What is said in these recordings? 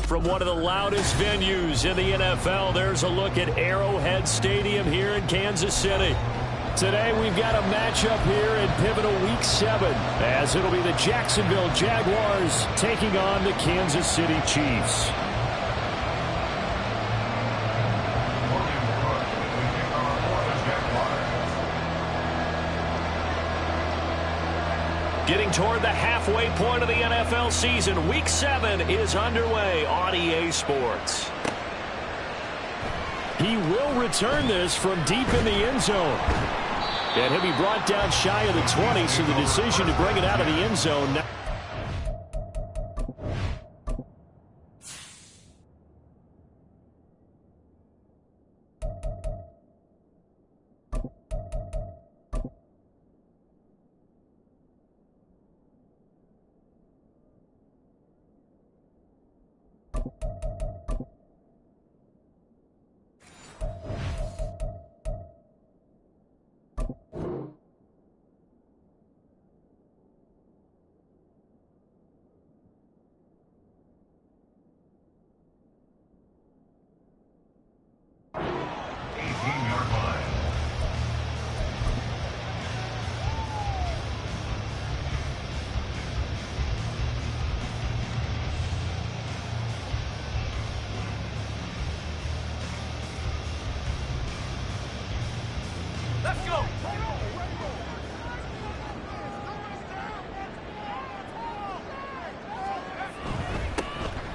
From one of the loudest venues in the NFL, there's a look at Arrowhead Stadium here in Kansas City. Today we've got a matchup here in pivotal Week 7, as it'll be the Jacksonville Jaguars taking on the Kansas City Chiefs. Getting toward the halfway point of the NFL season, Week 7 is underway on EA Sports. He will return this from deep in the end zone. And he'll be brought down shy of the 20, so the decision to bring it out of the end zone now.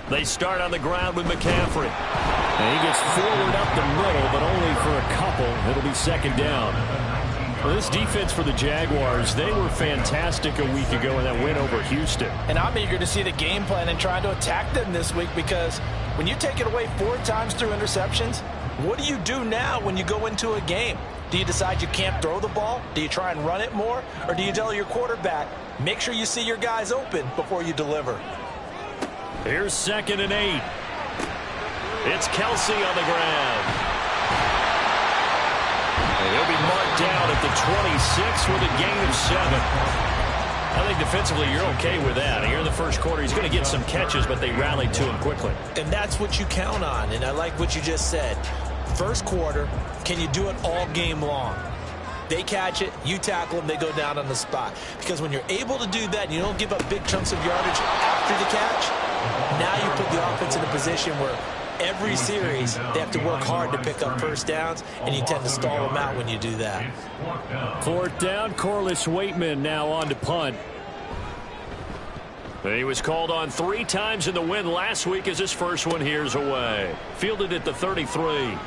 They start on the ground with McCaffrey. And he gets forward up the middle, but only for a couple. It'll be second down. Well, this defense for the Jaguars, they were fantastic a week ago in that win over Houston. And I'm eager to see the game plan and try to attack them this week, because when you take it away 4 times through interceptions, what do you do now when you go into a game? Do you decide you can't throw the ball? Do you try and run it more? Or do you tell your quarterback, make sure you see your guys open before you deliver? Here's 2nd and 8. It's Kelsey on the ground. And he'll be marked down at the 26 with a gain of 7. I think defensively you're okay with that. Here in the first quarter, he's going to get some catches, but they rallied to him quickly. And that's what you count on, and I like what you just said. First quarter, can you do it all game long? They catch it, you tackle them, they go down on the spot. Because when you're able to do that and you don't give up big chunks of yardage after the catch, now you put the offense in a position where every series they have to work hard to pick up first downs, and you tend to stall them out when you do that. 4th down, Corliss Waitman now on to punt. He was called on 3 times in the win last week, as his first one here's away. Fielded at the 33.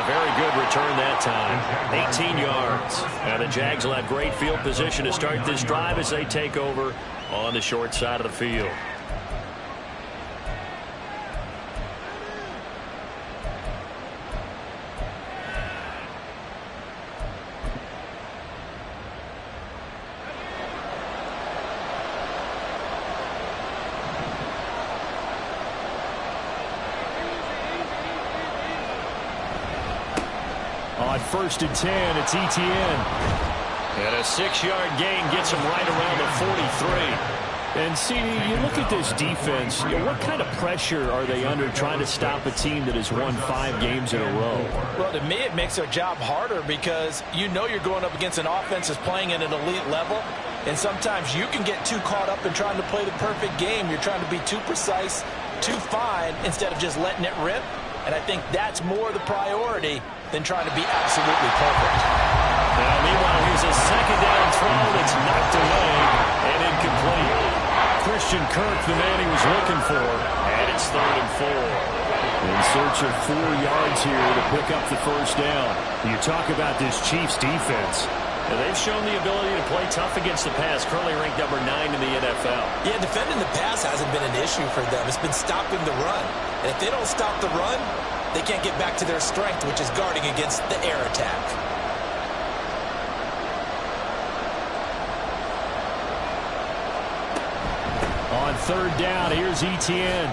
Very good return that time. 18 yards. And the Jags will have great field position to start this drive as they take over on the short side of the field. On 1st and 10, it's Etienne. And a 6-yard gain gets him right around the 43. And, CD, you look at this defense, what kind of pressure are they under trying to stop a team that has won 5 games in a row? Well, to me, it makes their job harder, because you know you're going up against an offense that's playing at an elite level. And sometimes you can get too caught up in trying to play the perfect game. You're trying to be too precise, too fine, instead of just letting it rip. And I think that's more the priority than trying to be absolutely perfect. Meanwhile, here's a 2nd down throw that's knocked away and incomplete. Christian Kirk, the man he was looking for, and it's 3rd and 4. In search of 4 yards here to pick up the first down. You talk about this Chiefs defense. And they've shown the ability to play tough against the pass, currently ranked number 9 in the NFL. Yeah, defending the pass hasn't been an issue for them. It's been stopping the run. And if they don't stop the run, They can't get back to their strength, which is guarding against the air attack. On third down, here's Etienne.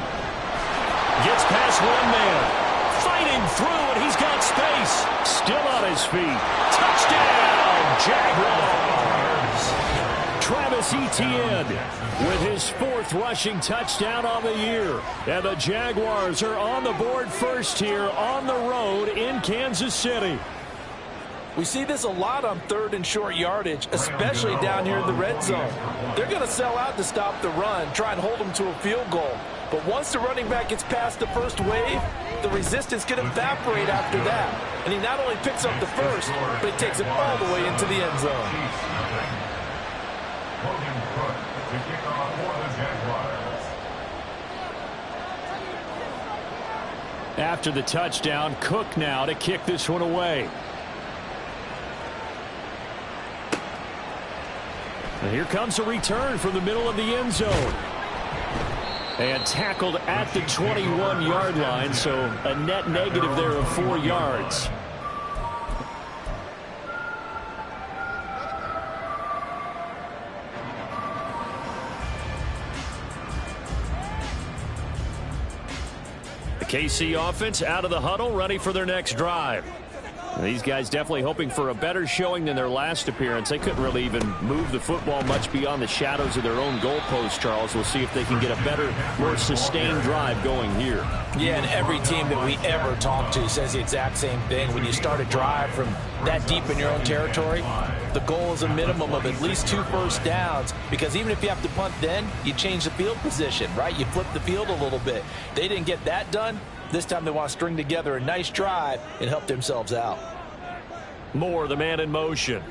Gets past one man. Fighting through, and he's got space. Still on his feet. Touchdown, Jaguars. Travis Etienne with his 4th rushing touchdown on the year. And the Jaguars are on the board first here on the road in Kansas City. We see this a lot on 3rd and short yardage, especially down here in the red zone. They're going to sell out to stop the run, try and hold them to a field goal. But once the running back gets past the first wave, the resistance can evaporate after that. And he not only picks up the first, but he takes it all the way into the end zone. After the touchdown, Cook now to kick this one away. And here comes a return from the middle of the end zone. And tackled at the 21-yard line, so a net negative there of 4 yards. The KC offense out of the huddle, ready for their next drive. These guys definitely hoping for a better showing than their last appearance. They couldn't really even move the football much beyond the shadows of their own goalpost, Charles. We'll see if they can get a better, more sustained drive going here. Yeah, and every team that we ever talk to says the exact same thing. When you start a drive from that deep in your own territory, the goal is a minimum of at least 2 first downs, because even if you have to punt then, you change the field position, right? You flip the field a little bit. They didn't get that done. This time they want to string together a nice drive and help themselves out. Moore, the man in motion.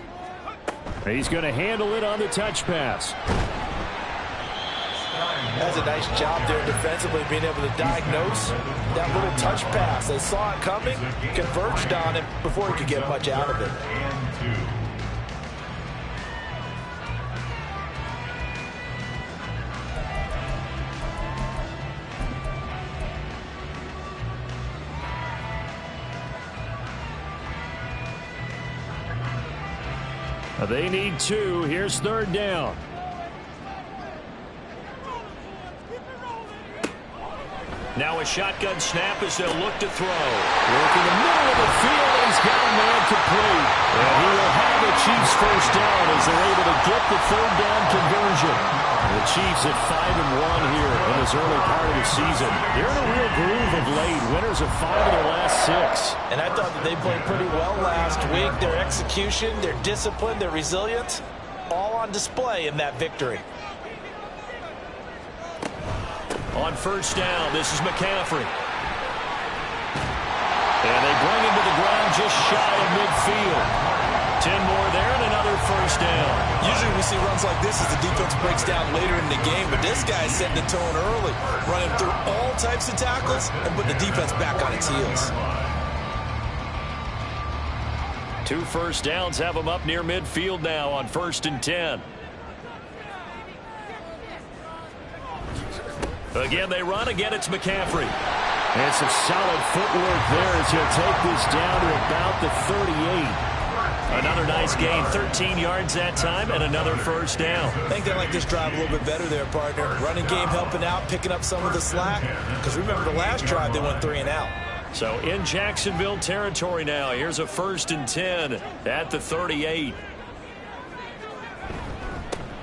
He's going to handle it on the touch pass. That's a nice job there defensively, being able to diagnose that little touch pass. They saw it coming, converged on him before he could get much out of it. They need 2. Here's 3rd down. Now a shotgun snap as they'll look to throw. Working the middle of the field, and he's got a man complete. And he will have the Chiefs first down as they're able to get the 3rd down conversion. The Chiefs at 5-1 here in this early part of the season. They're in a real groove of late. Winners of 5 of their last 6. And I thought that they played pretty well last week. Their execution, their discipline, their resilience, all on display in that victory. On first down, this is McCaffrey. And they bring him to the ground just shy of midfield. 10 more there and another first down. Usually we see runs like this as the defense breaks down later in the game, but this guy's setting the tone early, running through all types of tackles and putting the defense back on its heels. 2 first downs have them up near midfield now on 1st and 10. Again, they run. Again, it's McCaffrey. And some solid footwork there as he'll take this down to about the 38. Another nice gain, 13 yards that time, and another first down. I think they like this drive a little bit better there, partner. Running game helping out, picking up some of the slack. Because remember, the last drive, they went 3 and out. So in Jacksonville territory now. Here's a 1st and 10 at the 38.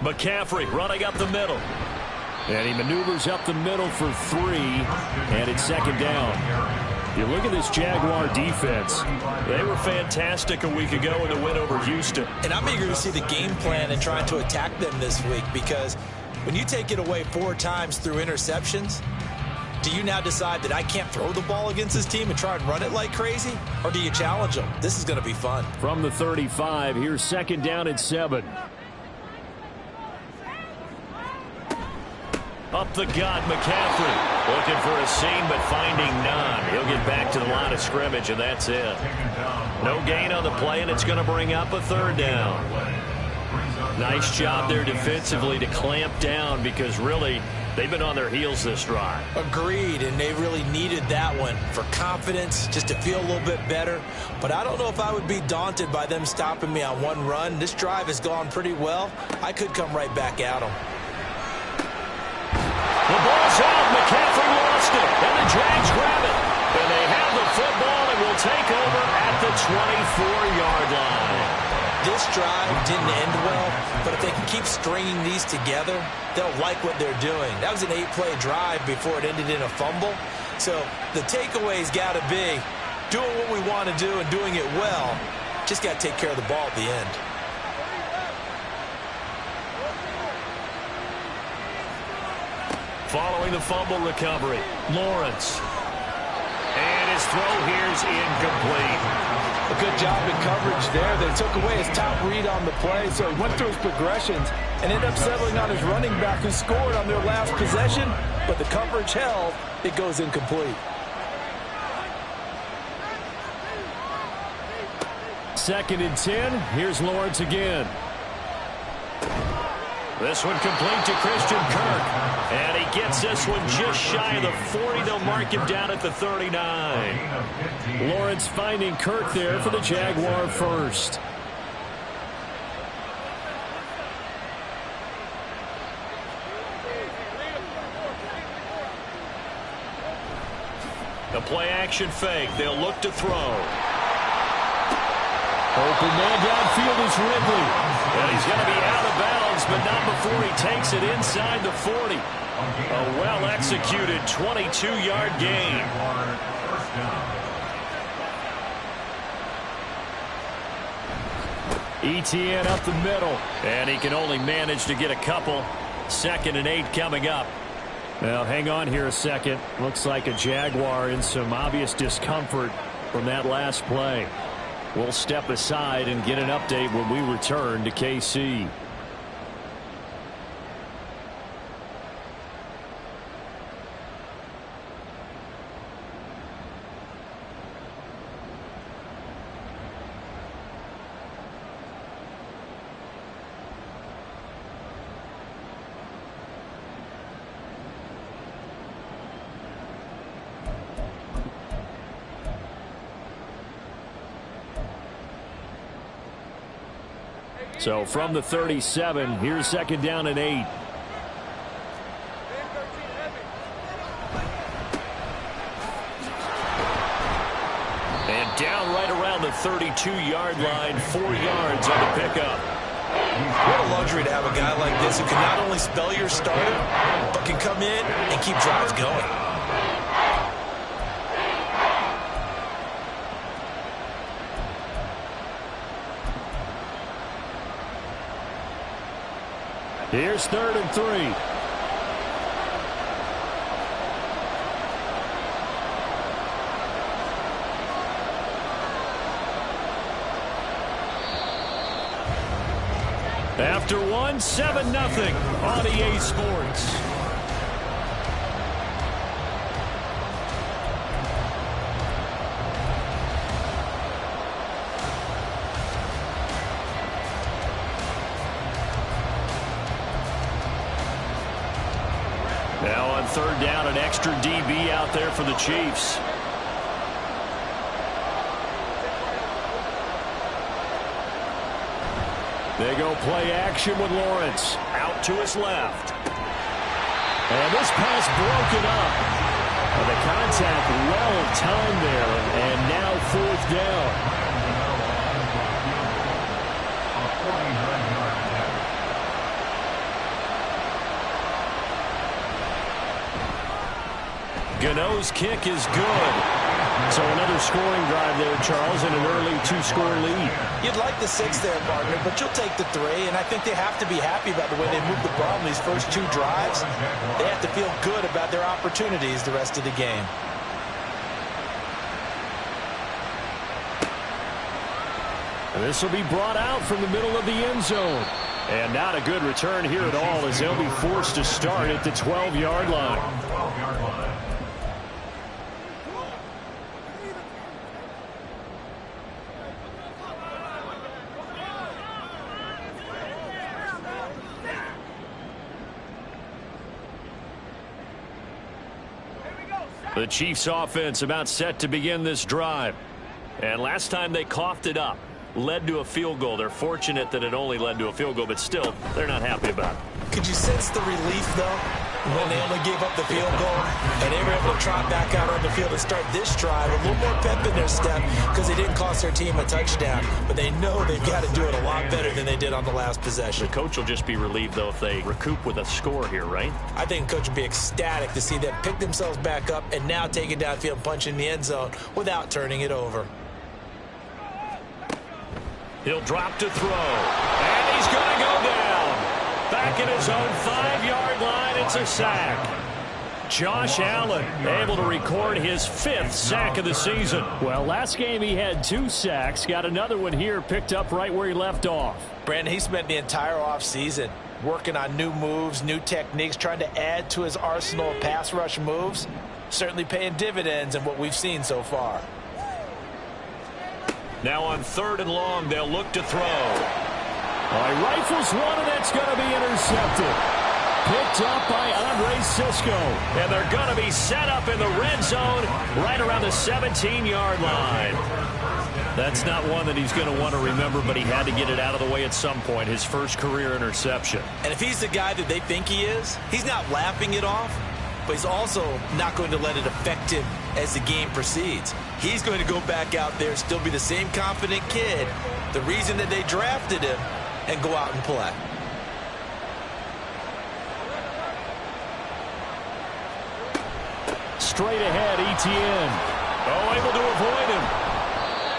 McCaffrey running up the middle. And he maneuvers up the middle for 3, and it's 2nd down. You look at this Jaguar defense. They were fantastic a week ago in the win over Houston. And I'm eager to see the game plan and trying to attack them this week, because when you take it away 4 times through interceptions, do you now decide that I can't throw the ball against this team and try and run it like crazy? Or do you challenge them? This is going to be fun. From the 35, here's 2nd down and 7. Up the gut, McCaffrey. Looking for a seam, but finding none. He'll get back to the line of scrimmage, and that's it. No gain on the play, and it's going to bring up a 3rd down. Nice job there defensively to clamp down because really they've been on their heels this drive. Agreed, and they really needed that one for confidence, just to feel a little bit better. But I don't know if I would be daunted by them stopping me on one run. This drive has gone pretty well. I could come right back at them. The ball's out. McCaffrey lost it, and the Jags grab it. And they have the football and will take over at the 24-yard line. This drive didn't end well, but if they can keep stringing these together, they'll like what they're doing. That was an 8-play drive before it ended in a fumble. So the takeaway's got to be doing what we want to do and doing it well. Just got to take care of the ball at the end. Following the fumble recovery, Lawrence. And his throw here's incomplete. A good job in coverage there. They took away his top read on the play, so he went through his progressions and ended up settling on his running back who scored on their last possession, but the coverage held. It goes incomplete. Second and 10. Here's Lawrence again. This one complete to Christian Kirk. And he gets this one just shy of the 40. They'll mark him down at the 39. Lawrence finding Kirk there for the Jaguar first. The play action fake. They'll look to throw. Open man downfield is Ridley. And he's going to be out of bounds, but not before he takes it inside the 40. A well-executed 22-yard gain. ETN up the middle. And he can only manage to get a couple. 2nd and 8 coming up. Now, hang on here a second. Looks like a Jaguar in some obvious discomfort from that last play. We'll step aside and get an update when we return to KC. So from the 37, here's 2nd down and 8. And down right around the 32-yard line, 4 yards on the pickup. What a luxury to have a guy like this who can not only spell your starter, but can come in and keep drives going. Here's 3rd and 3. After one, 7-0 on EA Sports. Now on 3rd down, an extra DB out there for the Chiefs. They go play action with Lawrence. Out to his left. And this pass broken up. And the contact well timed there. And now 4th down. Gano's kick is good. So another scoring drive there, Charles, and an early 2-score lead. You'd like the 6 there, partner, but you'll take the 3, and I think they have to be happy about the way they moved the ball in these first 2 drives. They have to feel good about their opportunities the rest of the game. This will be brought out from the middle of the end zone. And not a good return here at all as they'll be forced to start at the 12-yard line. The Chiefs offense about set to begin this drive. And last time they coughed it up, led to a field goal. They're fortunate that it only led to a field goal, but still, they're not happy about it. Could you sense the relief, though, when they only gave up the field goal and they were able to trot back out on the field and start this drive? A little more pep in their step because they didn't cost their team a touchdown, but they know they've got to do it a lot better than they did on the last possession. The coach will just be relieved, though, if they recoup with a score here, right? I think the coach will be ecstatic to see them pick themselves back up and now take it downfield and punch in the end zone without turning it over. He'll drop to throw, and he's going to go down. Back at his own 5-yard line, it's a sack. Josh Allen able to record his 5th sack of the season. Well, last game he had 2 sacks. Got another one here, picked up right where he left off. Brandon, he spent the entire offseason working on new moves, new techniques, trying to add to his arsenal of pass rush moves. Certainly paying dividends in what we've seen so far. Now on 3rd and long, they'll look to throw. He rifles one, and it's going to be intercepted. Picked up by Andre Sisco. And they're going to be set up in the red zone right around the 17-yard line. That's not one that he's going to want to remember, but he had to get it out of the way at some point, his first career interception. And if he's the guy that they think he is, he's not laughing it off, but he's also not going to let it affect him as the game proceeds. He's going to go back out there, still be the same confident kid, the reason that they drafted him, and go out and play. Straight ahead, Etienne. Able to avoid him.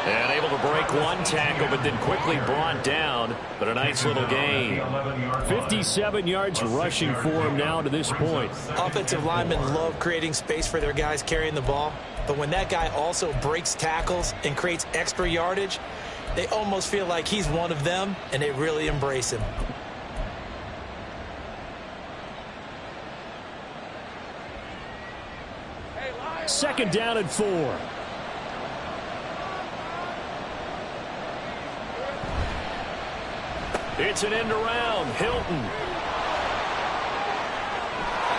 And able to break one tackle, but then quickly brought down. But a nice little gain. 57 yards rushing for him now to this point. Offensive linemen love creating space for their guys carrying the ball. But when that guy also breaks tackles and creates extra yardage, they almost feel like he's one of them, and they really embrace him. Second down and 4. It's an end around. Hilton.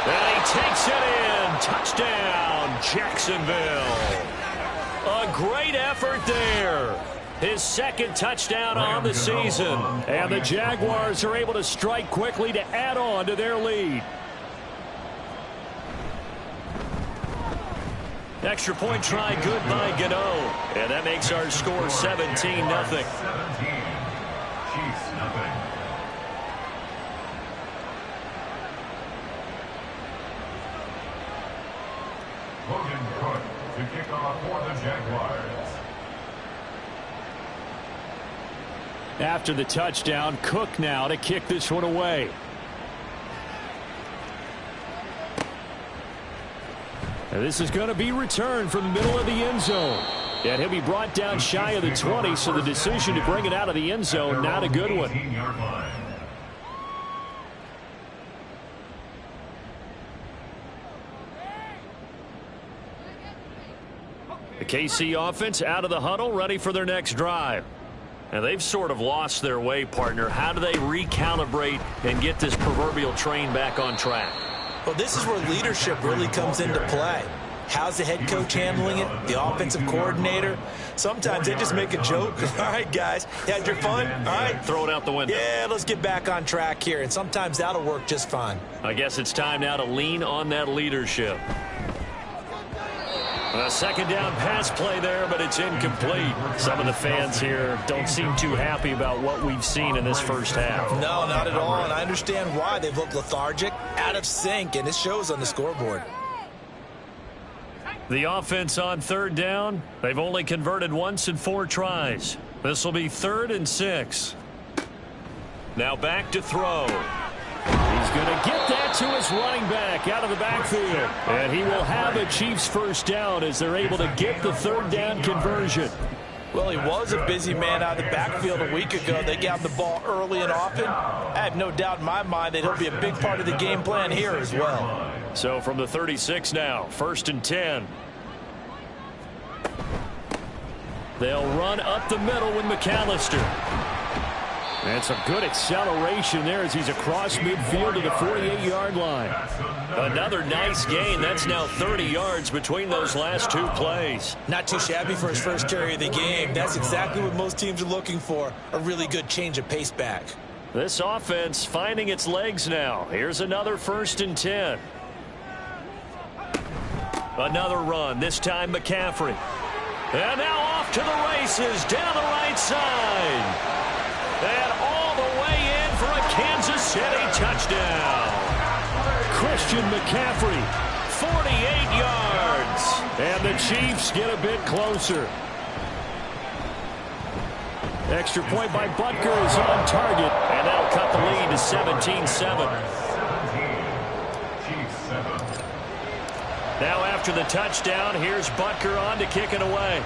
And he takes it in. Touchdown, Jacksonville. A great effort there. His 2nd touchdown on the season. And the Jaguars are able to strike quickly to add on to their lead. Extra point try good by Gano. And that makes our score 17-0. To kick off for the Jaguars. After the touchdown, Cook now to kick this one away. And this is going to be returned from the middle of the end zone. And he'll be brought down shy of the 20, so the decision to bring it out of the end zone, not a good one. The KC offense out of the huddle, ready for their next drive. And they've sort of lost their way, partner. How do they recalibrate and get this proverbial train back on track? Well, this is where leadership really comes into play. How's the head coach handling it? The offensive coordinator? Sometimes they just make a joke. All right, guys, you had your fun? All right. Throw it out the window. Yeah, let's get back on track here. And sometimes that'll work just fine. I guess it's time now to lean on that leadership. A second down pass play there, but it's incomplete. Some of the fans here don't seem too happy about what we've seen in this first half. No, not at all, and I understand why. They've looked lethargic, out of sync, and it shows on the scoreboard. The offense on 3rd down, they've only converted once in 4 tries. This will be 3rd and 6. Now back to throw. He's going to get that to his running back out of the backfield. And he will have a Chiefs first down as they're able to get the 3rd down conversion. Well, he was a busy man out of the backfield a week ago. They got him the ball early and often. I have no doubt in my mind that he'll be a big part of the game plan here as well. So from the 36 now, 1st and 10. They'll run up the middle with McAllister. And some good acceleration there as he's across midfield to the 48-yard line. Another nice gain. That's now 30 yards between those last two plays. Not too shabby for his first carry of the game. That's exactly what most teams are looking for, a really good change of pace back. This offense finding its legs now. Here's another 1st and 10. Another run, this time McCaffrey. And now off to the races down the right side. And all the way in for a Kansas City touchdown. Christian McCaffrey, 48 yards. and the Chiefs get a bit closer. Extra point by Butker is on target. And that'll cut the lead to 17-7. Now after the touchdown, here's Butker on to kick it away.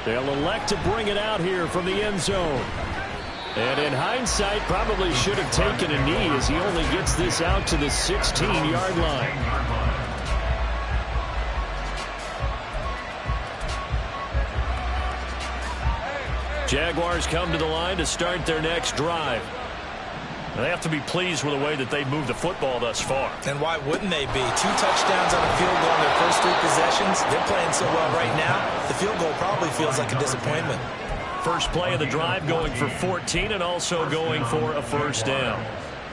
They'll elect to bring it out here from the end zone. And in hindsight, probably should have taken a knee as he only gets this out to the 16-yard line. Jaguars come to the line to start their next drive. They have to be pleased with the way that they've moved the football thus far. And why wouldn't they be? 2 touchdowns on a field goal in their first 3 possessions. They're playing so well right now, the field goal probably feels like a disappointment. First play of the drive going for 14 and also going for a first down.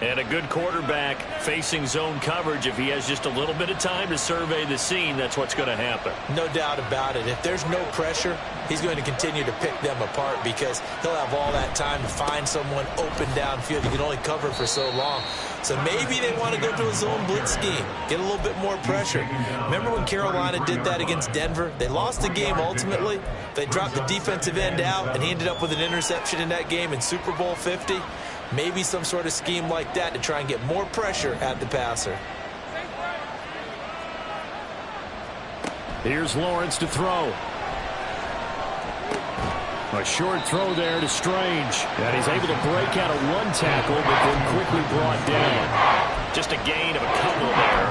And a good quarterback facing zone coverage. If he has just a little bit of time to survey the scene, that's what's going to happen. No doubt about it. If there's no pressure, he's going to continue to pick them apart because he'll have all that time to find someone open downfield. He can only cover for so long. So maybe they want to go to a zone blitz scheme, get a little bit more pressure. Remember when Carolina did that against Denver? They lost the game ultimately. They dropped the defensive end out, and he ended up with an interception in that game in Super Bowl 50. Maybe some sort of scheme like that to try and get more pressure at the passer. Here's Lawrence to throw. A short throw there to Strange. And he's able to break out of 1 tackle, but then quickly brought down. Just a gain of a couple there.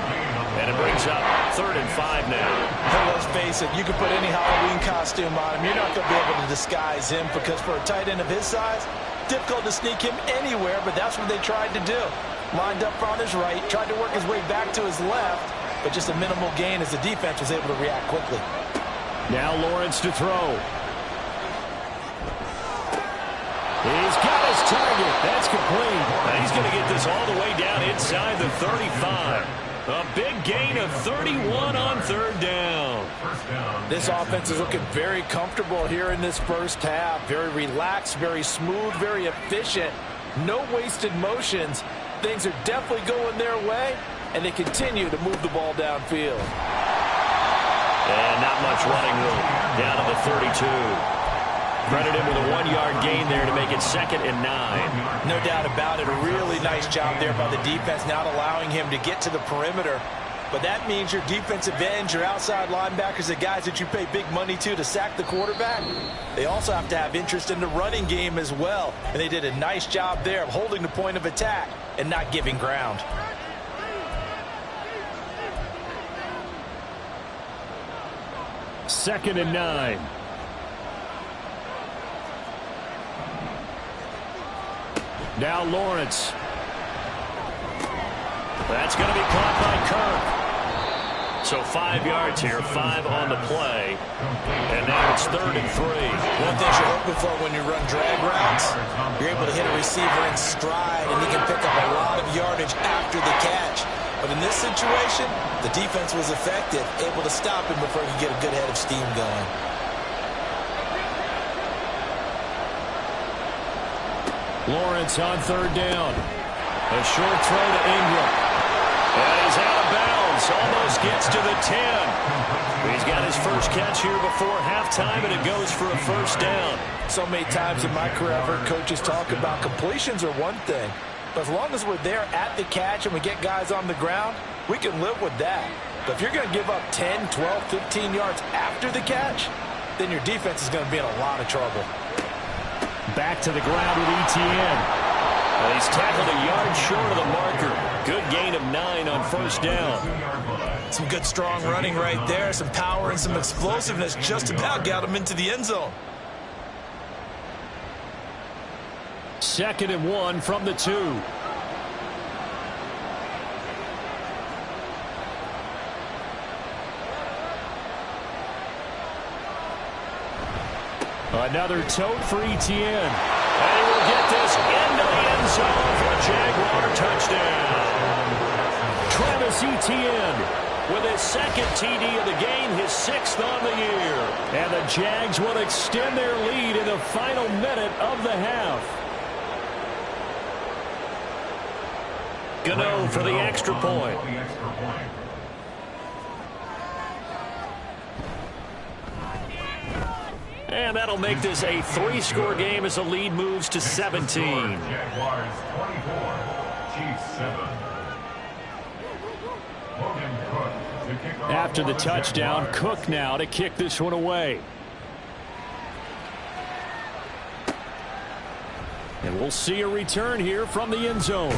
And it brings up 3rd and 5 now. Hey, let's face it, you can put any Halloween costume on him. You're not going to be able to disguise him because for a tight end of his size, difficult to sneak him anywhere, but that's what they tried to do. Lined up on his right, tried to work his way back to his left, but just a minimal gain as the defense was able to react quickly. Now Lawrence to throw. He's got his target. That's complete. And he's going to get this all the way down inside the 35. A big gain of 31 on 3rd down. This offense is looking very comfortable here in this first half. Very relaxed, very smooth, very efficient. No wasted motions. Things are definitely going their way, and they continue to move the ball downfield. And not much running room. Down to the 32. Credit him with a 1-yard gain there to make it 2nd and 9. No doubt about it. A really nice job there by the defense, not allowing him to get to the perimeter. But that means your defensive ends, your outside linebackers, the guys that you pay big money to sack the quarterback, they also have to have interest in the running game as well. And they did a nice job there of holding the point of attack and not giving ground. Second and 9. Now Lawrence. That's going to be caught by Kirk. So 5 yards here, 5 on the play. And now it's 3rd and 3. One thing you're hoping for when you run drag routes, you're able to hit a receiver in stride, and he can pick up a lot of yardage after the catch. But in this situation, the defense was effective, able to stop him before he could get a good head of steam going. Lawrence on 3rd down. A short throw to Ingram. And he's out of bounds. Almost gets to the 10. He's got his first catch here before halftime, and it goes for a first down. So many times in my career, I've heard coaches talk about completions are one thing. But as long as we're there at the catch and we get guys on the ground, we can live with that. But if you're going to give up 10, 12, 15 yards after the catch, then your defense is going to be in a lot of trouble. Back to the ground with Etienne. And he's tackled a yard short of the marker. Good gain of 9 on first down. Some good strong running right there, some power and some explosiveness just about got him into the end zone. 2nd and 1 from the 2. Another tote for Etienne. And he will get this into the end zone for a Jaguar touchdown. Travis Etienne with his 2nd TD of the game, his 6th on the year. And the Jags will extend their lead in the final minute of the half. Gano for the extra point. And that'll make this a 3-score game as the lead moves to 17. Jaguars 24, Chiefs 7. After the touchdown, Cook now to kick this one away. And we'll see a return here from the end zone.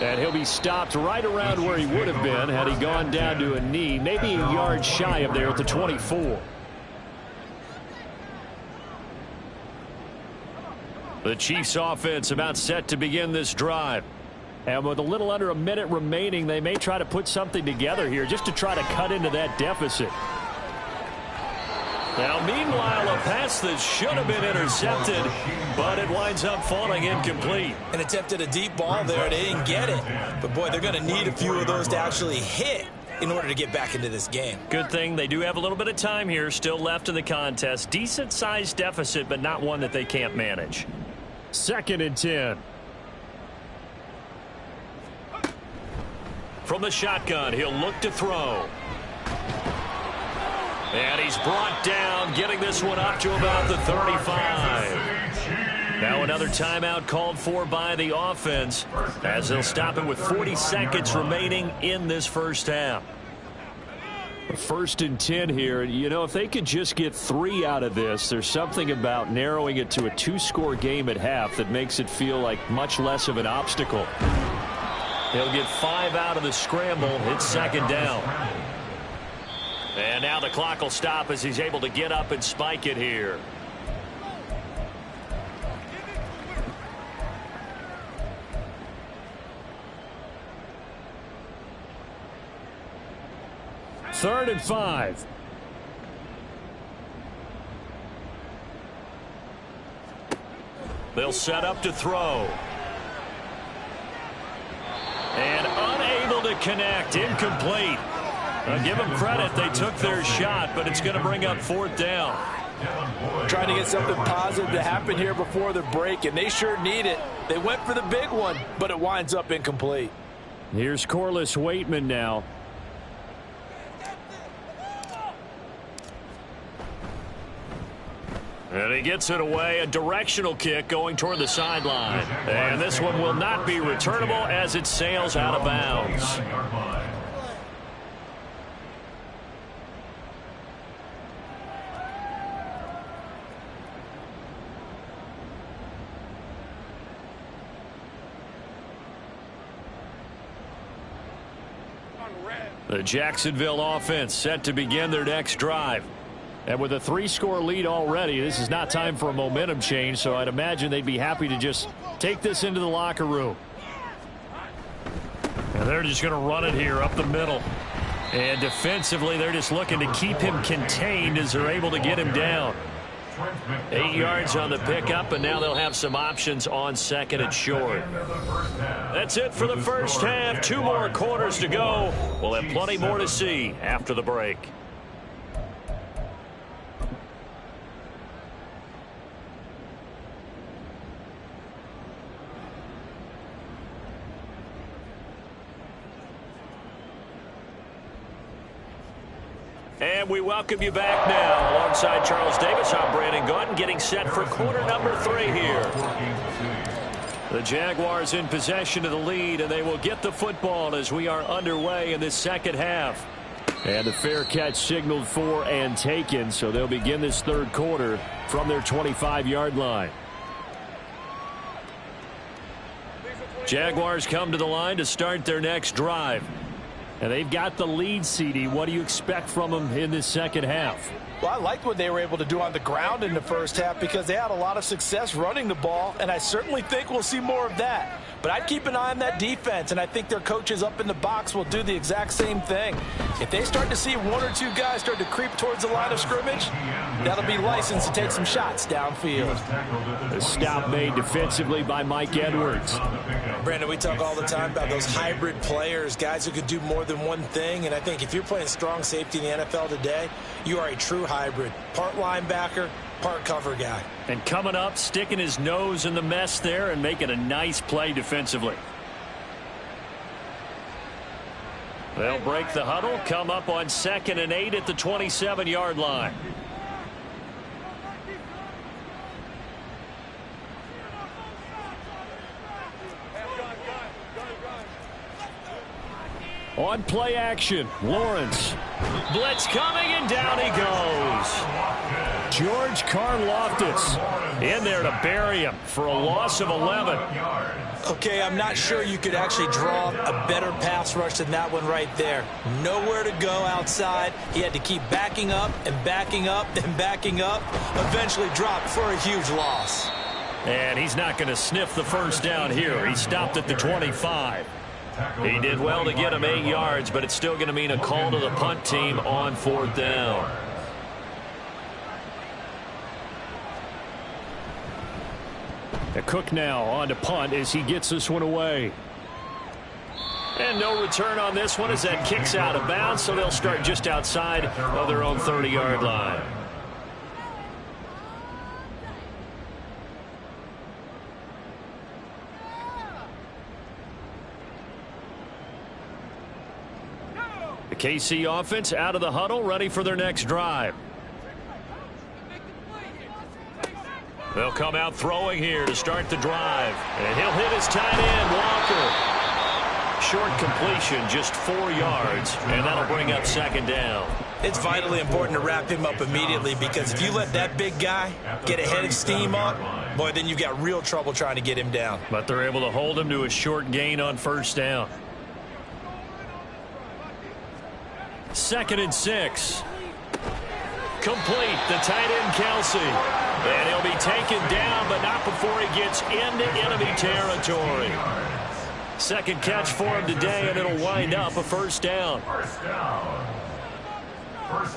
And he'll be stopped right around where he would have been had he gone down to a knee, maybe a yard shy of there at the 24. The Chiefs offense about set to begin this drive. And with a little under a minute remaining, they may try to put something together here just to try to cut into that deficit. Now, meanwhile, a pass that should have been intercepted, but it winds up falling incomplete. And attempted a deep ball there. They didn't get it. But, boy, they're going to need a few of those to actually hit in order to get back into this game. Good thing they do have a little bit of time here still left in the contest. Decent-sized deficit, but not one that they can't manage. 2nd and 10. From the shotgun, he'll look to throw. And he's brought down, getting this one up to about the 35. Now another timeout called for by the offense as they'll stop it with 40 seconds remaining in this first half. 1st and 10 here. You know, if they could just get 3 out of this, there's something about narrowing it to a 2-score game at half that makes it feel like much less of an obstacle. He'll get 5 out of the scramble. It's 2nd down. And now the clock will stop as he's able to get up and spike it here. Third and 5. They'll set up to throw. And unable to connect. Incomplete. Give them credit. They took their shot, but it's going to bring up 4th down. Trying to get something positive to happen here before the break, and they sure need it. They went for the big one, but it winds up incomplete. Here's Corliss Waitman now. And he gets it away, a directional kick going toward the sideline. And this one will not be returnable as it sails out of bounds. The Jacksonville offense set to begin their next drive. And with a 3-score lead already, this is not time for a momentum change, so I'd imagine they'd be happy to just take this into the locker room. And they're just going to run it here up the middle. And defensively, they're just looking to keep him contained as they're able to get him down. 8 yards on the pickup, and now they'll have some options on 2nd and short. That's it for the first half. 2 more quarters to go. We'll have plenty more to see after the break. And we welcome you back now. Alongside Charles Davis, I'm Brandon Gordon, getting set for quarter number 3 here. The Jaguars in possession of the lead, and they will get the football as we are underway in this second half. And the fair catch signaled for and taken, so they'll begin this third quarter from their 25-yard line. Jaguars come to the line to start their next drive. And they've got the lead, CD. What do you expect from them in this second half? Well, I liked what they were able to do on the ground in the first half because they had a lot of success running the ball, and I certainly think we'll see more of that. But I'd keep an eye on that defense, and I think their coaches up in the box will do the exact same thing. If they start to see one or two guys start to creep towards the line of scrimmage, that'll be licensed to take some shots downfield. A stop made defensively by Mike Edwards. Brandon, we talk all the time about those hybrid players, guys who could do more than one thing. And I think if you're playing strong safety in the NFL today, you are a true hybrid. Part linebacker, part cover guy. And coming up, sticking his nose in the mess there and making a nice play defensively. They'll break the huddle, come up on 2nd and 8 at the 27-yard line. On play action, Lawrence. Blitz coming, and down he goes. George Karlaftis in there to bury him for a loss of 11. Okay, I'm not sure you could actually draw a better pass rush than that one right there. Nowhere to go outside. He had to keep backing up and backing up and backing up. Eventually dropped for a huge loss. And he's not going to sniff the first down here. He stopped at the 25. He did well to get him 8 yards, but it's still going to mean a call to the punt team on 4th down. The Cook now on to punt as he gets this one away. And no return on this one as that kicks out of bounds, so they'll start just outside of their own 30-yard line. The KC offense out of the huddle, ready for their next drive. They'll come out throwing here to start the drive. And he'll hit his tight end, Walker. Short completion, just 4 yards, and that'll bring up 2nd down. It's vitally important to wrap him up immediately because if you let that big guy get a head of steam up, boy, then you've got real trouble trying to get him down. But they're able to hold him to a short gain on 1st down. 2nd and 6. Complete, the tight end Kelsey. And he'll be taken down, but not before he gets into enemy territory. 2nd catch for him today, and it'll wind up a 1st down. 1st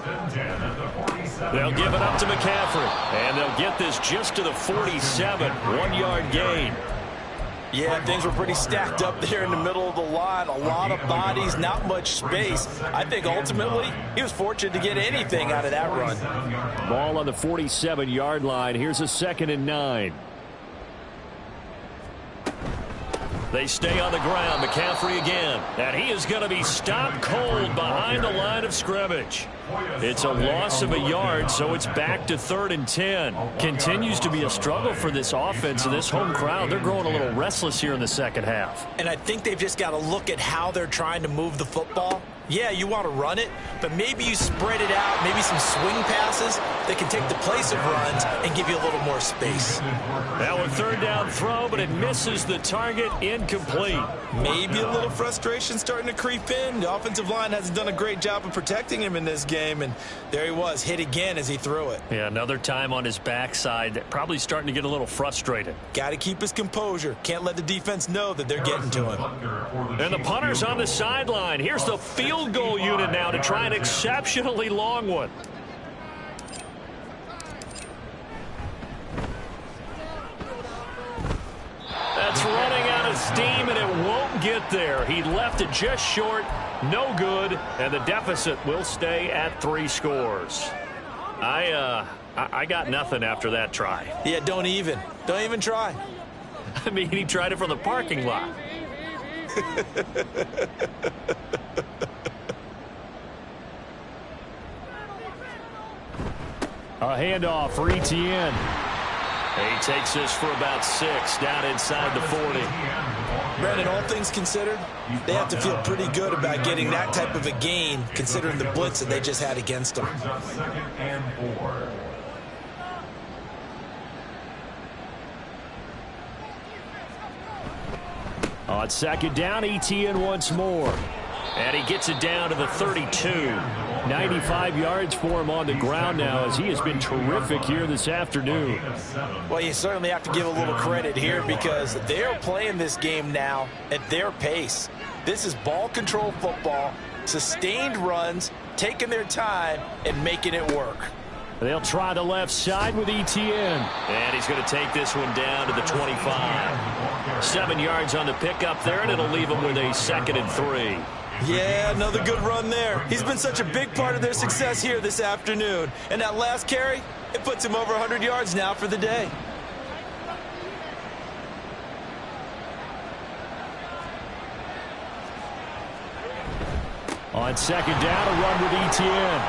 and 10 at the 47. They'll give it up to McCaffrey, and they'll get this just to the 47, 1-yard gain. Yeah, things were pretty stacked up there in the middle of the line. A lot of bodies, not much space. I think ultimately he was fortunate to get anything out of that run. Ball on the 47-yard line. Here's a 2nd and 9. They stay on the ground. McCaffrey again. And he is going to be stopped cold behind the line of scrimmage. It's a loss of a yard, so it's back to 3rd and 10. Continues to be a struggle for this offense and this home crowd. They're growing a little restless here in the second half. And I think they've just got to look at how they're trying to move the football. Yeah, you want to run it, but maybe you spread it out, maybe some swing passes that can take the place of runs and give you a little more space. Now a 3rd down throw, but it misses the target, incomplete. Maybe a little frustration starting to creep in. The offensive line hasn't done a great job of protecting him in this game, and there he was, hit again as he threw it. Yeah, another time on his backside, probably starting to get a little frustrated. Got to keep his composure. Can't let the defense know that they're getting to him. And the punter's on the sideline. Here's the field goal unit now to try an exceptionally long one. That's running out of steam, and it won't get there. He left it just short, no good, and the deficit will stay at 3 scores. I got nothing after that try. Yeah, don't even try. I mean, he tried it from the parking lot. A handoff for Etienne. He takes this for about 6 down inside the 40. Brandon, all things considered, they have to feel pretty good about getting that type of a gain considering the blitz that they just had against them. 2nd and 4. On 2nd down, Etienne once more. And he gets it down to the 32. 95 yards for him on the ground now, as he has been terrific here this afternoon. Well, you certainly have to give a little credit here because they're playing this game now at their pace. This is ball control football, sustained runs, taking their time, and making it work. They'll try the left side with Etienne. And he's going to take this one down to the 25. 7 yards on the pickup there, and it'll leave him with a 2nd and 3. Yeah, another good run there. He's been such a big part of their success here this afternoon. And that last carry, it puts him over 100 yards now for the day. On 2nd down, a run with Etienne.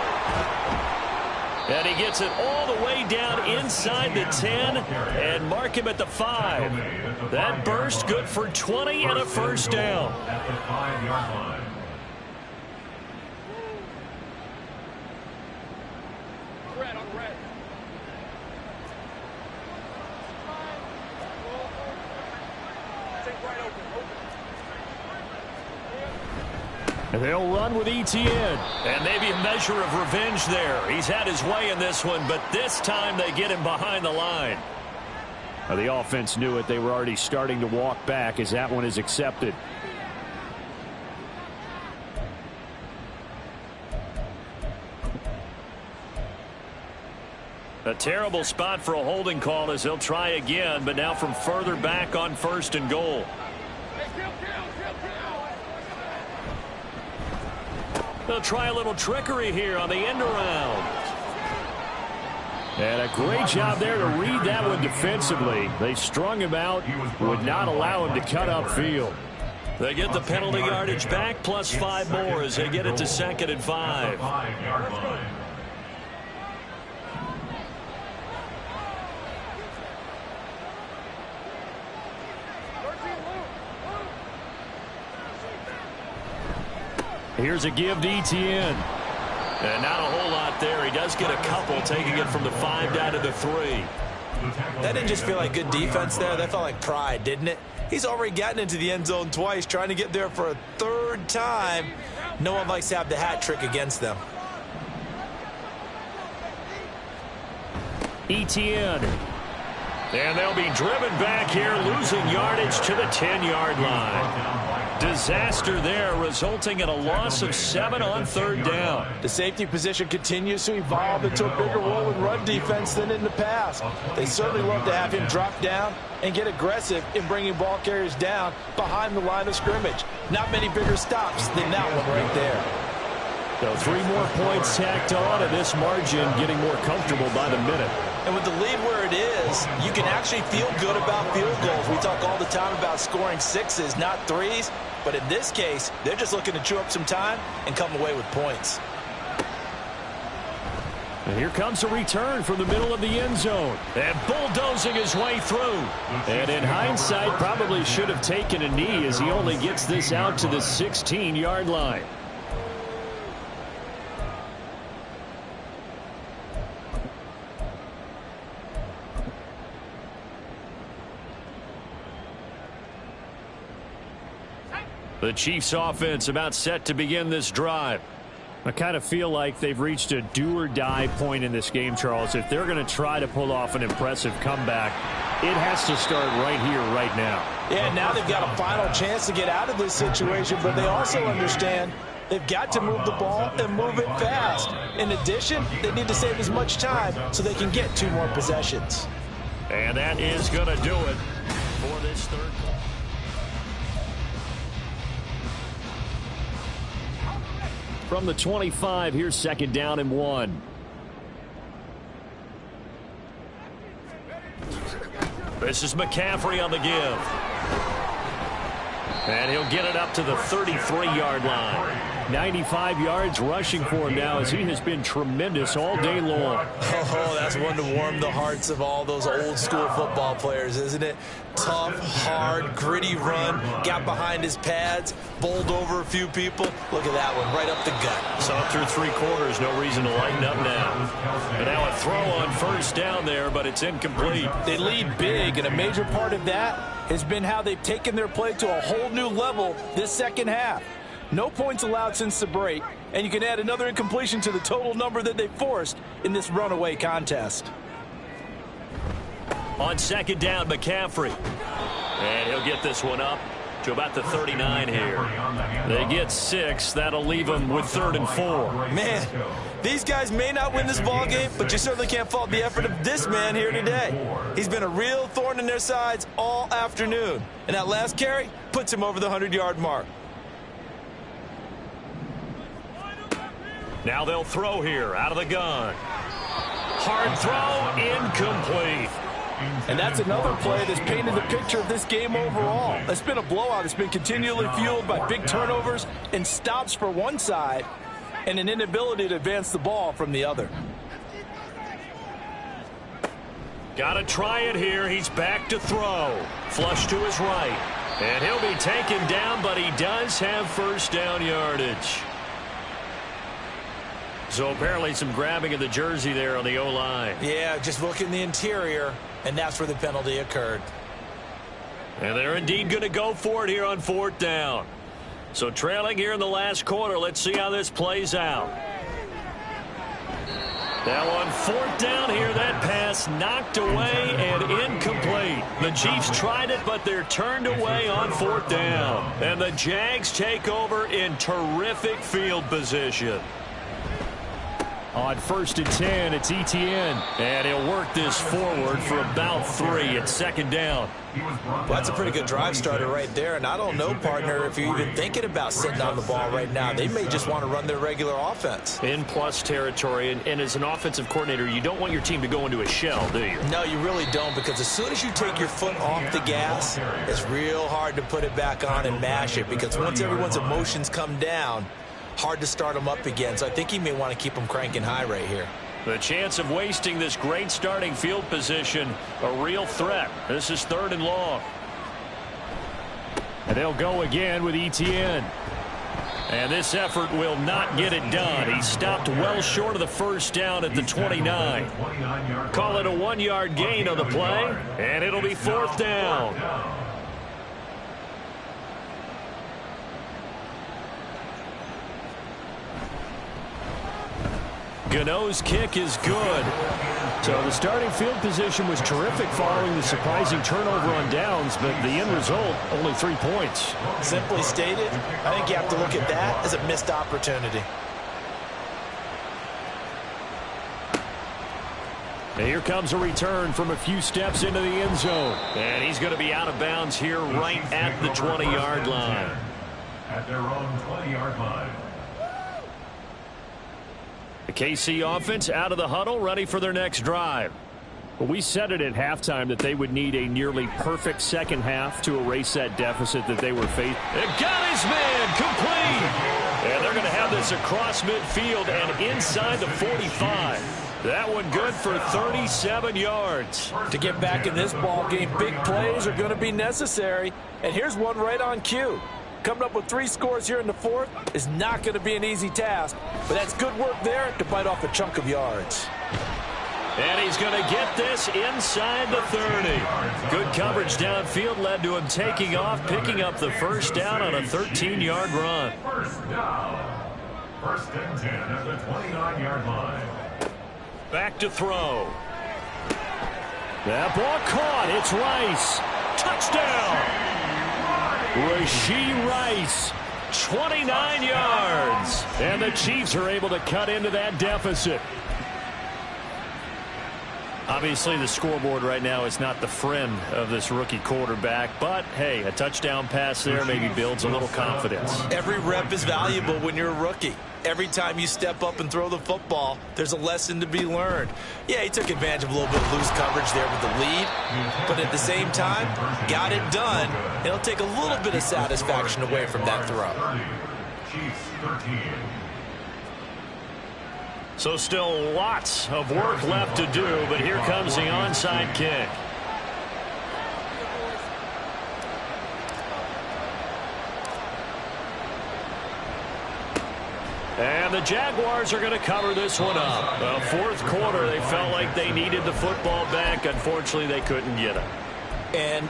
And he gets it all the way down inside the 10 and mark him at the 5. That burst good for 20 and a first down. At the 5-yard line. And they'll run with Etienne. And maybe a measure of revenge there. He's had his way in this one, but this time they get him behind the line. The offense knew it. They were already starting to walk back as that one is accepted. A terrible spot for a holding call as they'll try again, but now from further back on 1st and goal. They'll try a little trickery here on the end around. And a great job there to read that one defensively. They strung him out, would not allow him to cut upfield. They get the penalty yardage back plus 5 more as they get it to 2nd and 5. 5-yard line. Here's a give to Etienne. And not a whole lot there. He does get a couple, taking it from the 5 down to the 3. That didn't just feel like good defense there. That felt like pride, didn't it? He's already gotten into the end zone twice, trying to get there for a 3rd time. No one likes to have the hat trick against them. Etienne. And they'll be driven back here, losing yardage to the 10-yard line. Disaster there, resulting in a loss of 7 on 3rd down. The safety position continues to evolve into a bigger role in run defense than in the past. They certainly love to have him drop down and get aggressive in bringing ball carriers down behind the line of scrimmage. Not many bigger stops than that one right there. So 3 more points tacked on, and this margin getting more comfortable by the minute. And with the lead where it is, you can actually feel good about field goals. We talk all the time about scoring 6s, not 3s. But in this case, they're just looking to chew up some time and come away with points. And here comes a return from the middle of the end zone. And bulldozing his way through. And in hindsight, probably should have taken a knee as he only gets this out to the 16-yard line. The Chiefs offense about set to begin this drive. I kind of feel like they've reached a do-or-die point in this game, Charles. If they're going to try to pull off an impressive comeback, it has to start right here, right now. Yeah, now they've got a final chance to get out of this situation, but they also understand they've got to move the ball and move it fast. In addition, they need to save as much time so they can get 2 more possessions. And that is going to do it for this 3rd quarter. From the 25, here's 2nd down and 1. This is McCaffrey on the give. And he'll get it up to the 33-yard line. 95 yards rushing for him now as he has been tremendous all day long. Oh, that's one to warm the hearts of all those old school football players, isn't it? Tough, hard, gritty run, got behind his pads, bowled over a few people. Look at that one, right up the gut. So through 3 quarters, no reason to lighten up now. And now a throw on 1st down there, but it's incomplete. They lead big, and a major part of that has been how they've taken their play to a whole new level this 2nd half. No points allowed since the break, and you can add another incompletion to the total number that they forced in this runaway contest. On second down, McCaffrey. And he'll get this one up to about the 39 here. They get 6. That'll leave them with 3rd and 4. Man, these guys may not win this ball game, but you certainly can't fault the effort of this man here today. He's been a real thorn in their sides all afternoon. And that last carry puts him over the 100-yard mark. Now they'll throw here out of the gun. Hard throw, incomplete. And that's another play that's painted the picture of this game overall. It's been a blowout. It's been continually fueled by big turnovers and stops for one side and an inability to advance the ball from the other. Got to try it here. He's back to throw. Flush to his right. And he'll be taken down, but he does have first down yardage. So apparently some grabbing of the jersey there on the O-line. Yeah, just look in the interior, and that's where the penalty occurred. And they're indeed going to go for it here on 4th down. So trailing here in the last quarter. Let's see how this plays out. Now on 4th down here, that pass knocked away and incomplete. The Chiefs tried it, but they're turned away on 4th down. And the Jags take over in terrific field position. On 1st and 10, it's Etienne. And he'll work this forward for about 3. It's 2nd down. Well, that's a pretty good drive starter right there. And I don't know, partner, if you're even thinking about sitting on the ball right now. They may just want to run their regular offense. In plus territory. And as an offensive coordinator, you don't want your team to go into a shell, do you? No, you really don't, because as soon as you take your foot off the gas, it's real hard to put it back on and mash it, because once everyone's emotions come down, hard to start them up again. So I think he may want to keep them cranking high right here. The chance of wasting this great starting field position, a real threat. This is 3rd and long. And they'll go again with Etienne. And this effort will not get it done. He stopped well short of the first down at the 29. Call it a 1-yard gain on the play, and it'll be 4th down. Gano's kick is good. So the starting field position was terrific following the surprising turnover on downs, but the end result, only 3 points. Simply stated, I think you have to look at that as a missed opportunity. And here comes a return from a few steps into the end zone. And he's going to be out of bounds here right at the 20-yard line. At their own 20-yard line. The KC offense out of the huddle, ready for their next drive. Well, we said it at halftime that they would need a nearly perfect second half to erase that deficit that they were facing. It got his man complete. And they're going to have this across midfield and inside the 45. That one good for 37 yards. To get back in this ball game, big plays are going to be necessary. And here's one right on cue. Coming up with 3 scores here in the 4th is not going to be an easy task, but that's good work there to bite off a chunk of yards. And he's going to get this inside the 30. Good coverage downfield led to him taking off, picking up the first down on a 13-yard run. First down. 1st and 10 at the 29-yard line. Back to throw. That ball caught. It's Rice. Touchdown. Rashee Rice, 29 yards. And the Chiefs are able to cut into that deficit. Obviously, the scoreboard right now is not the friend of this rookie quarterback. But, hey, a touchdown pass there maybe builds a little confidence. Every rep is valuable when you're a rookie. Every time you step up and throw the football, there's a lesson to be learned. Yeah, he took advantage of a little bit of loose coverage there with the lead, but at the same time, got it done. It'll take a little bit of satisfaction away from that throw. Chiefs 13. So still lots of work left to do, but here comes the onside kick. And the Jaguars are going to cover this one up. The 4th quarter, they felt like they needed the football back. Unfortunately, they couldn't get it. And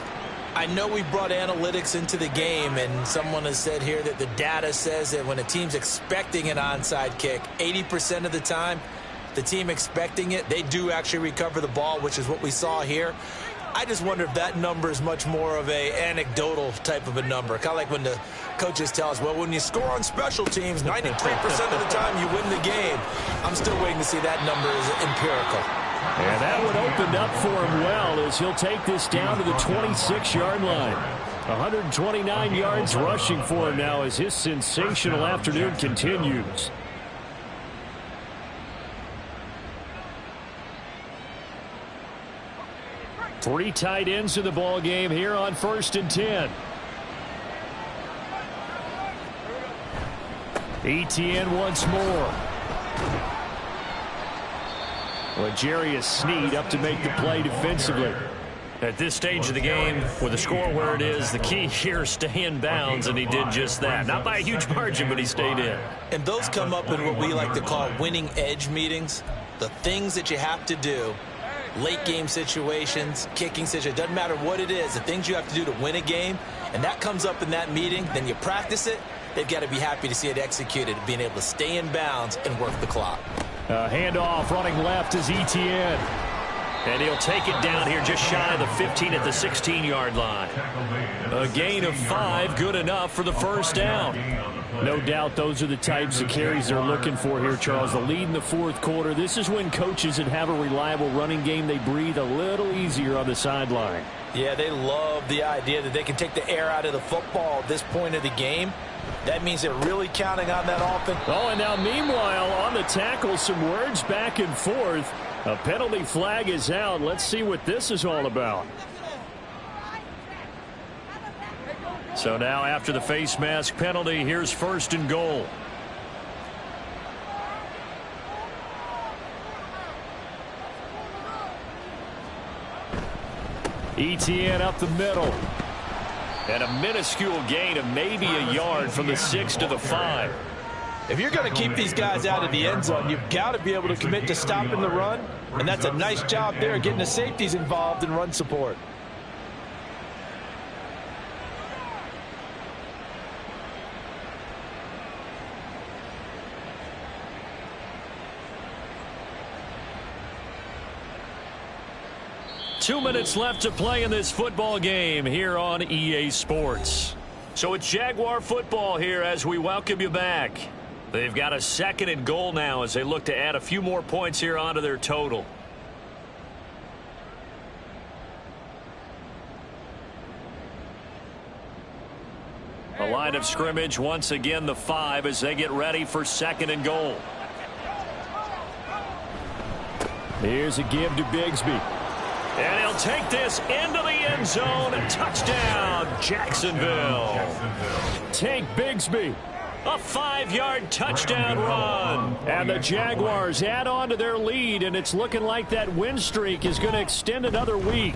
I know we brought analytics into the game, and someone has said here that the data says that when a team's expecting an onside kick, 80% of the time, the team expecting it, they do actually recover the ball, which is what we saw here. I just wonder if that number is much more of a anecdotal type of a number. Kind of like when the coaches tell us, well, when you score on special teams, 93% of the time you win the game. I'm still waiting to see that number is empirical. And that one opened up for him well as he'll take this down to the 26-yard line. 129 yards rushing for him now as his sensational afternoon continues. Three tight ends in the ball game here on 1st and 10. ETN once more. L'Jarius Sneed up to make the play defensively. At this stage of the game, with the score where it is, the key here is stay in bounds, and he did just that. Not by a huge margin, but he stayed in. And those come up in what we like to call winning edge meetings. The things that you have to do, late game situations, kicking situations, doesn't matter what it is, the things you have to do to win a game, and that comes up in that meeting, then you practice it, they've got to be happy to see it executed, being able to stay in bounds and work the clock. Handoff running left is ETN. And he'll take it down here just shy of the 15 at the 16-yard line. A gain of 5, good enough for the first down. No doubt those are the types of carries they're looking for here, Charles. The lead in the fourth quarter. This is when coaches that have a reliable running game, they breathe a little easier on the sideline. Yeah, they love the idea that they can take the air out of the football at this point of the game. That means they're really counting on that offense. Oh, and now meanwhile on the tackle, some words back and forth. A penalty flag is out. Let's see what this is all about. So now after the face mask penalty, here's 1st and goal. ETN up the middle. And a minuscule gain of maybe a yard from the 6 to the 5. If you're going to keep these guys out of the end zone, you've got to be able to commit to stopping the run. And that's a nice job there, getting the safeties involved in run support. Two minutes left to play in this football game here on EA Sports. So it's Jaguar football here as we welcome you back. They've got a 2nd and goal now as they look to add a few more points here onto their total. A line of scrimmage once again the 5 as they get ready for 2nd and goal. Here's a give to Bigsby. And he'll take this into the end zone. Touchdown, Jacksonville. Take Bigsby. A 5-yard touchdown run. And the Jaguars add on to their lead, and it's looking like that win streak is going to extend another week.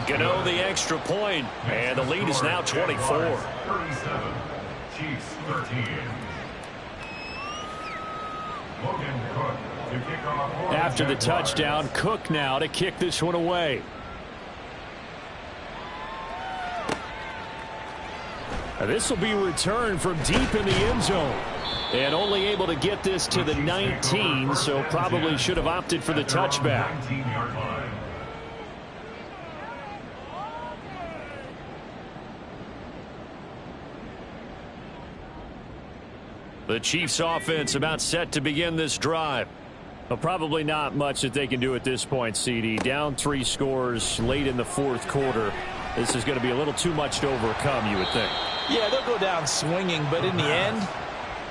Gano the extra point, and the lead is now 24. 37, Chiefs 13. Logan Cook to kick off. After the touchdown, Cook now to kick this one away. This will be returned from deep in the end zone. And only able to get this to the 19, so probably should have opted for the touchback. 19-yard line. The Chiefs offense about set to begin this drive. Well, probably not much that they can do at this point, CD. Down 3 scores late in the fourth quarter. This is going to be a little too much to overcome, you would think. Yeah, they'll go down swinging, but in the end,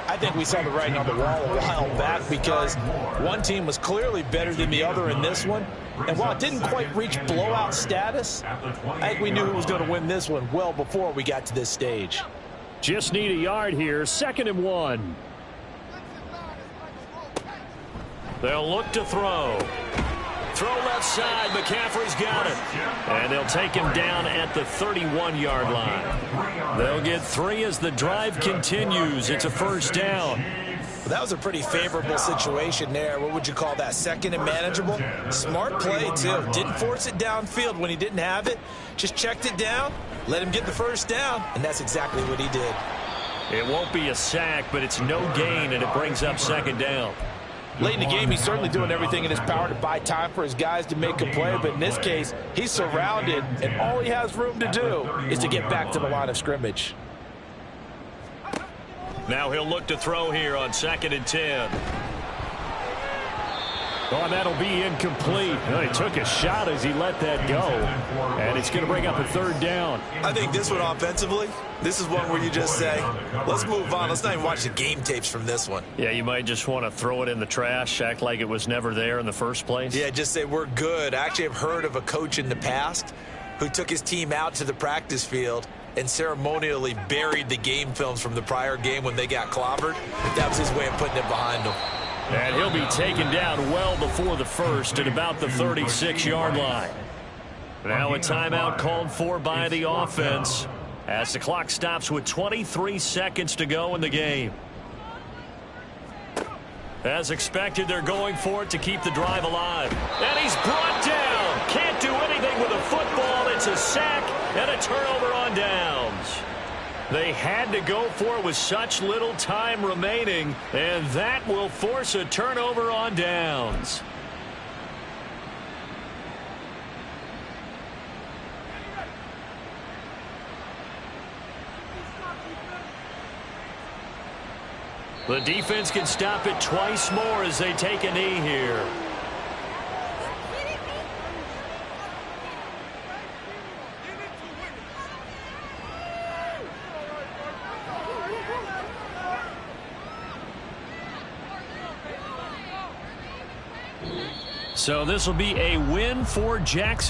I think we saw the writing on the wall a while back because one team was clearly better than the other in this one. And while it didn't quite reach blowout status, I think we knew who was going to win this one well before we got to this stage. Just need a yard here. 2nd and 1. They'll look to throw. Throw left side. McCaffrey's got it. And they'll take him down at the 31-yard line. They'll get 3 as the drive continues. It's a first down. Well, that was a pretty favorable situation there. What would you call that? 2nd and manageable? Smart play, too. Didn't force it downfield when he didn't have it. Just checked it down, let him get the first down, and that's exactly what he did. It won't be a sack, but it's no gain, and it brings up second down. Late in the game, he's certainly doing everything in his power to buy time for his guys to make a play, but in this case, he's surrounded, and all he has room to do is to get back to the line of scrimmage. Now he'll look to throw here on 2nd and 10. Oh, that'll be incomplete. Well, he took a shot as he let that go. And it's going to bring up a 3rd down. I think this one offensively, this is one where you just say, let's move on. Let's not even watch the game tapes from this one. Yeah, you might just want to throw it in the trash, act like it was never there in the first place. Yeah, just say we're good. I actually have heard of a coach in the past who took his team out to the practice field and ceremonially buried the game films from the prior game when they got clobbered. That was his way of putting it behind them. And he'll be taken down well before the first at about the 36-yard line. Now a timeout called for by the offense as the clock stops with 23 seconds to go in the game. As expected, they're going for it to keep the drive alive. And he's brought down. Can't do anything with a football. It's a sack and a turnover on downs. They had to go for it with such little time remaining, and that will force a turnover on downs. The defense can stop it twice more as they take a knee here. So this will be a win for JAX.